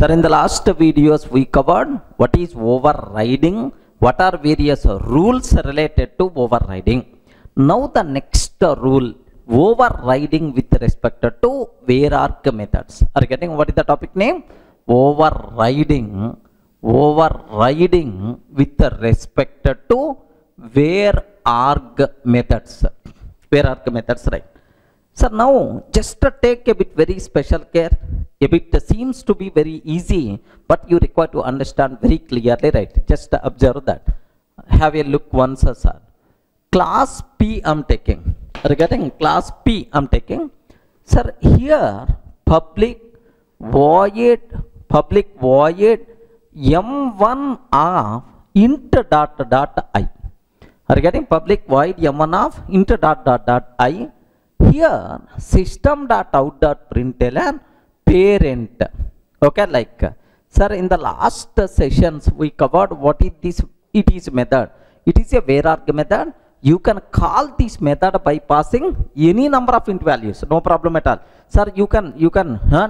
Sir, in the last videos we covered what is overriding, what are various rules related to overriding. Now the next rule, overriding with respect to where-arg methods. Are you getting what is the topic name? Overriding with respect to where-arg methods. Where-arg methods, right? So now just take a bit very special care. A bit seems to be very easy, but you require to understand very clearly, right? Just observe that. Have a look once, sir. Class P I'm taking. Regarding class P I'm taking. Sir, here public void m1 of int dot I. Regarding public void m1 of int dot I. Here system.out.println parent. Okay, like sir, in the last sessions we covered what is this. It is method. It is a where-arg method. You can call this method by passing any number of int values, no problem at all. Sir, you can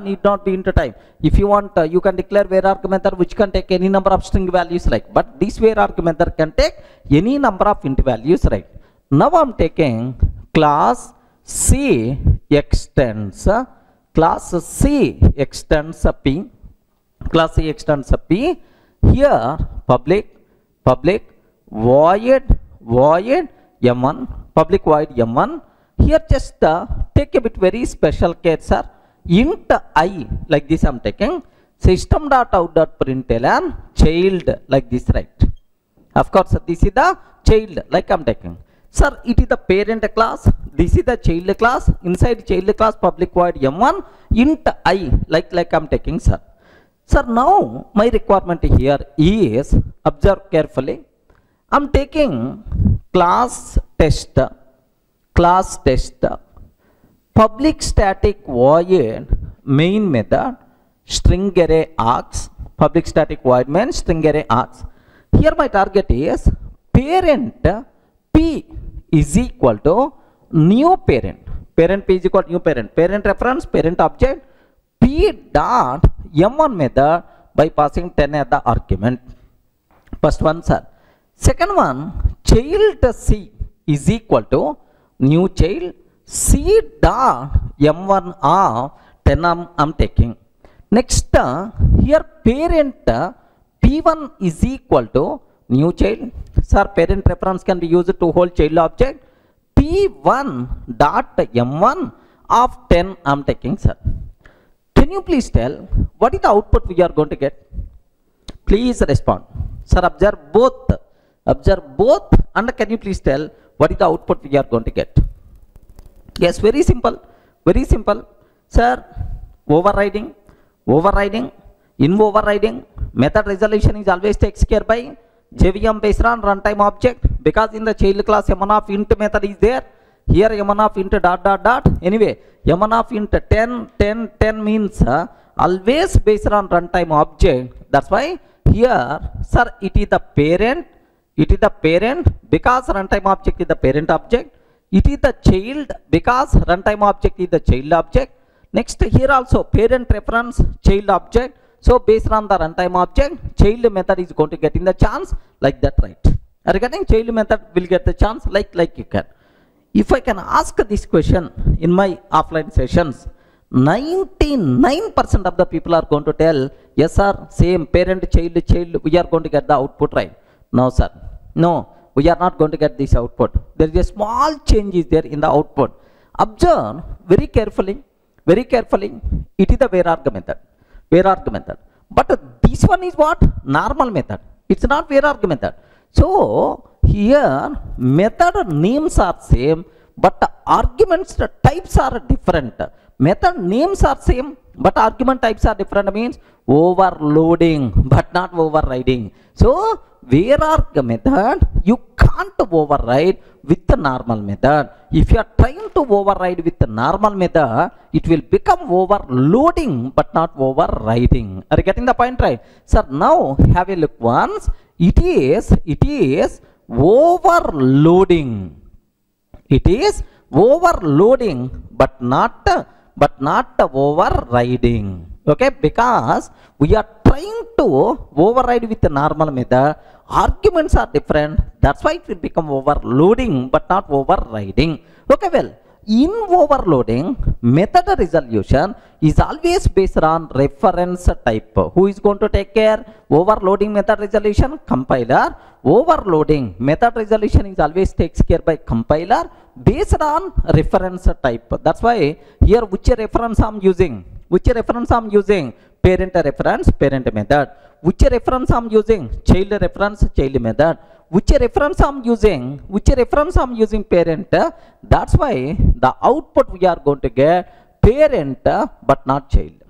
need not be int type. If you want, you can declare where-arg method which can take any number of string values, like, but this where-arg method can take any number of int values, right? Now I'm taking class C extends P. Class C extends P. Here public void m1, public void m1. Here just take a bit very special care, sir. Int I, like this I'm taking. System.out.println child, like this, right? Of course this is the child, like I'm taking. Sir, it is the parent class. This is the child class. Inside child class public void m1 int I, like I'm taking, sir. Sir, now my requirement here is, observe carefully. I'm taking class test public static void main method string array args, public static void main string array args. Here my target is parent P is equal to new parent. Parent P is equal to new parent. Parent reference, parent object, P dot m1 method by passing 10 as the argument. First one, sir. Second one, child C is equal to new child C dot m1 of 10 I'm taking. Next, here parent P1 is equal to new child. Sir, parent reference can be used to hold child object. P1 dot m1 of 10 I'm taking, sir. Can you please tell what is the output we are going to get? Please respond. Sir, observe both, and can you please tell what is the output we are going to get? Yes, very simple, sir. Overriding, in overriding, method resolution is always takes care by JVM based on runtime object, because in the child class m1 of int method is there. Here m1 of int dot. Anyway, m1 of int 10 means always based on runtime object. That's why here, sir, it is the parent because runtime object is the parent object. It is the child because runtime object is the child object. Next, here also parent reference child object. So based on the runtime object, child method is going to get in the chance, like that, right? Regarding child method will get the chance, like you can. If I can ask this question in my offline sessions, 99% of the people are going to tell, yes sir, same parent, child, we are going to get the output, right? No sir, no, we are not going to get this output. There is a small change is there in the output. Observe very carefully, it is the where-arg method. But this one is what? Normal method. It's not where-arg method. So here method names are same, but the arguments types are different. Method names are same, but argument types are different, means overloading but not overriding. So where-arg method you can't override with the normal method. If you are trying to override with the normal method, it will become overloading but not overriding. Are you getting the point, right? Sir, now have a look once. It is overloading. It is overloading but not overriding. Okay, because we are trying to override with the normal method. Arguments are different. That's why it will become overloading but not overriding. Okay, well, in overloading, method resolution is always based on reference type. Who is going to take care? Overloading method resolution, compiler. Overloading method resolution is always takes care by compiler based on reference type. That's why here which reference I'm using? Which reference I'm using? Parent reference, parent method. Which reference I'm using? Child reference, child method. Which reference I'm using? Which reference I'm using? Parent. That's why the output we are going to get parent but not child.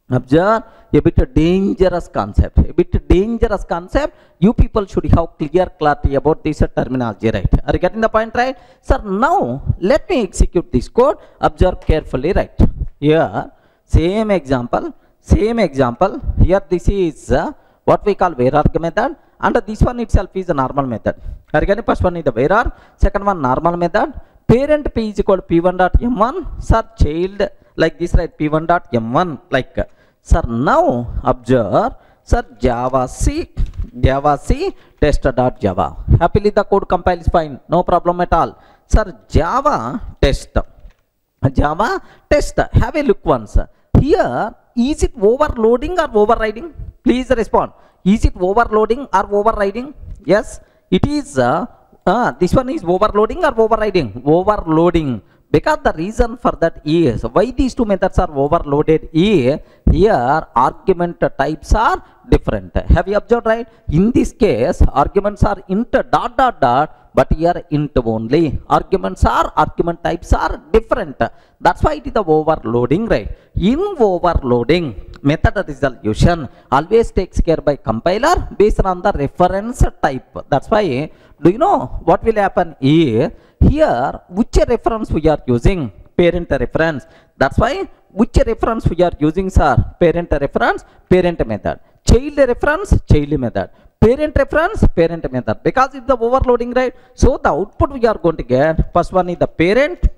Observe, a bit dangerous concept. A bit dangerous concept. You people should have clear clarity about this terminology, right? Are you getting the point, right? Sir, now let me execute this code. Observe carefully, right? Here, same example. Here this is what we call where_arg method, and this one itself is a normal method. Are you getting? First one is the where_arg, second one normal method. Parent p is equal to p1.m1. Sir, child like this, right? p1.m1 like. Sir, now observe, sir, Java C test.java. Happily the code compiles fine, no problem at all. Sir, Java test. Have a look once. Here, is it overloading or overriding? Please respond. Is it overloading or overriding? Yes, it is. This one is overloading or overriding? Overloading. Because the reason for that is why these two methods are overloaded is here argument types are different. Have you observed, right? In this case, arguments are int ... but here int only. Argument types are different. That's why it is the overloading, right? In overloading, method resolution always takes care by compiler based on the reference type. That's why, do you know what will happen is here which reference we are using? Parent reference. That's why which reference we are using, sir? Parent reference, parent method. Child reference, child method. Parent reference, parent method. Because it's the overloading, right? So the output we are going to get, first one is the parent.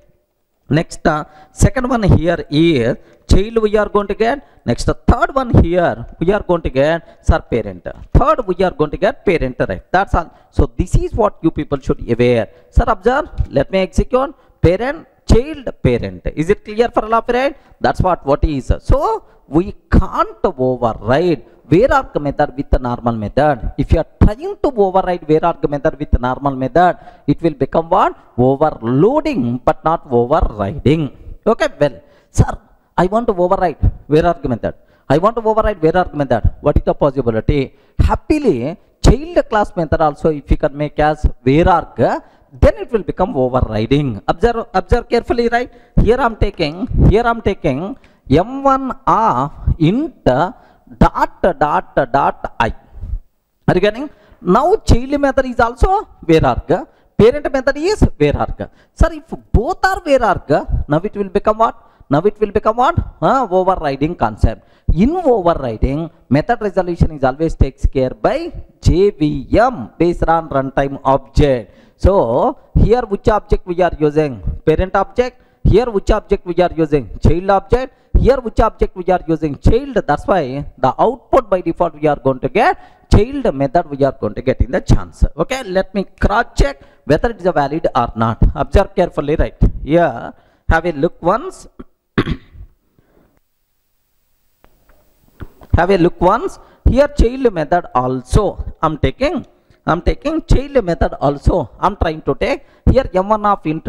Next, second one here is child we are going to get. Next, third one here we are going to get, sir, parent. Third we are going to get parent, right? That's all. So this is what you people should be aware. Sir, observe. Let me execute. Parent, child, parent. Is it clear for all of you, right? That's what is. So we can't override where_arg method with the normal method. If you are trying to override where_arg method with the normal method, it will become what? Overloading but not overriding. Okay, well, sir, I want to override where_arg method. I want to override where_arg method. What is the possibility? Happily, child class method also, if you can make as where_arg, then it will become overriding. Observe carefully, right? Here I'm taking m1 of int ... I. Are you getting? Now child method is also where_arg, parent method is where_arg. Sir, if both are where_arg, now it will become what? Overriding concept. In overriding, method resolution is always takes care by JVM based on runtime object. So here which object we are using? Parent object. Here which object we are using? Child object. Here which object we are using? Child. That's why the output by default we are going to get child method we are going to get in the chance. Okay, let me cross check whether it is a valid or not. Observe carefully, right? Here, have a look once. Have a look once. Here child method also I'm taking child method also I'm trying to take. Here m1 of int ...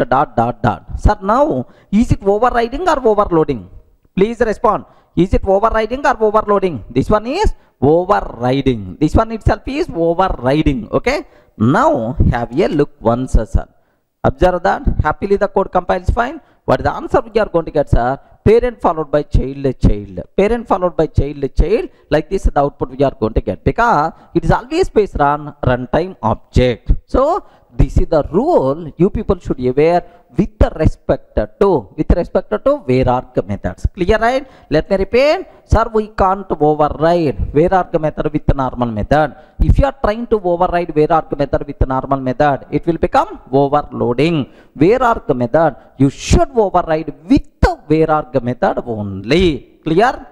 Sir, now is it overriding or overloading? Please respond. Is it overriding or overloading? This one is overriding. This one itself is overriding. Okay. Now have a look once, sir. Observe that. Happily the code compiles fine. What is the answer we are going to get, sir? Parent followed by child. Parent followed by child. Like this the output we are going to get, because it is always based on runtime object. So this is the rule you people should be aware with respect to where_arg methods. Clear, right? Let me repeat. Sir, we can't override where_arg method with the normal method. If you are trying to override where_arg method with the normal method, it will become overloading. Where_arg method you should override with the where_arg method only. Clear?